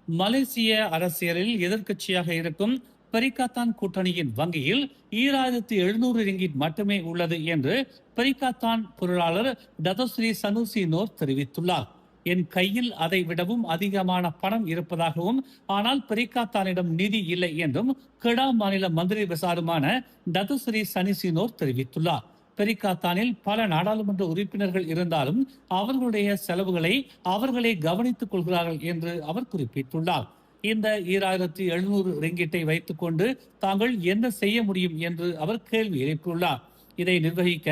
மலேசிய அரசியலில் எதிர்க்கட்சியாக இருக்கும் பெரிக்காத்தான் கூட்டணியின் வங்கியில் 2700 ரிங்கிட் மட்டுமே உள்ளது என்று பெரிக்காத்தான் பொருளாளர் டதோஸ்ரீ சனுசி நோர் தெரிவித்துள்ளார். என் கையில் அதை விடவும் அதிகமான பணம் இருப்பதாகவும், ஆனால் பெரிக்காத்தானிடம் நிதி இல்லை என்றும் கெடா மாநில மந்திரி விசாருமான டதோஸ்ரீ சனிசினோர் தெரிவித்துள்ளார். பெரிக்காத்தானில் பல நாடாளுமன்ற உறுப்பினர்கள் இருந்தாலும் அவர்களுடைய செலவுகளை அவர்களே கவனித்துக் கொள்கிறார்கள் என்று அவர் குறிப்பிட்டுள்ளார். இந்த 2700 ரிங்கிட்டை வைத்துக் கொண்டு தாங்கள் என்ன செய்ய முடியும் என்று அவர் கேள்வி எழுப்பியுள்ளார். இதை நிர்வகிக்க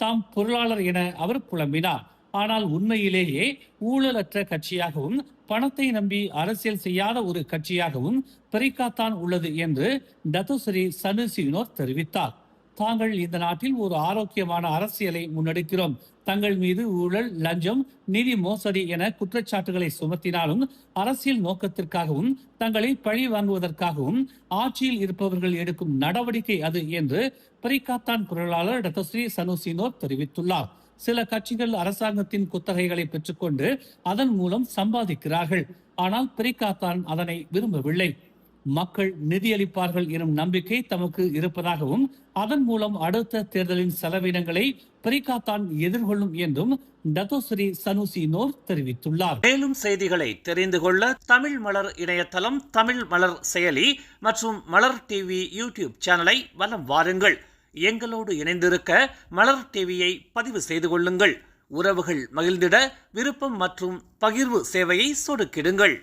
தாம் பொருளாளர் என அவர் புலம்பினார். ஆனால் உண்மையிலேயே ஊழலற்ற கட்சியாகவும் பணத்தை நம்பி அரசியல் செய்யாத ஒரு கட்சியாகவும் பெரிக்காத்தான் உள்ளது என்று டதோஸ்ரீ சனுசினோர் தெரிவித்தார். தாங்கள் இந்த நாட்டில் ஒரு ஆரோக்கியமான அரசியலை முன்னெடுக்கிறோம். தங்கள் மீது ஊழல், லஞ்சம், நிதி மோசடி என குற்றச்சாட்டுகளை சுமத்தினாலும் அரசியல் நோக்கத்திற்காகவும் தங்களை பழி வாங்குவதற்காகவும் ஆட்சியில் இருப்பவர்கள் எடுக்கும் நடவடிக்கை அது என்று பெரிக்காத்தான் பொருளாளர் டதோஸ்ரீ சனுசினோர் தெரிவித்துள்ளார். சில கட்சிகள் அரசாங்கத்தின் குத்தகைகளை பெற்றுக்கொண்டு அதன் மூலம் சம்பாதிக்கிறார்கள். ஆனால் பெரிக்காத்தான் அதனை விரும்பவில்லை. மக்கள் நிதியளிப்பார்கள் எனும் நம்பிக்கை தமக்கு இருப்பதாகவும், அதன் மூலம் அடுத்த தேர்தலின் செலவினங்களை பெரிக்காத்தான் எதிர்கொள்ளும் என்றும் டதோஸ்ரீ சனுசினோர் தெரிவித்துள்ளார். மேலும் செய்திகளை தெரிந்து கொள்ள தமிழ் மலர் இணையதளம், தமிழ் மலர் செயலி மற்றும் மலர் டிவி யூடியூப் சேனலை வலம் வாருங்கள். எங்களோடு இணைந்திருக்க மலர் டிவியை பதிவு செய்து கொள்ளுங்கள். உறவுகள் மகிழ்ந்திட விருப்பம் மற்றும் பகிர்வு சேவையை சொடுக்கிடுங்கள்.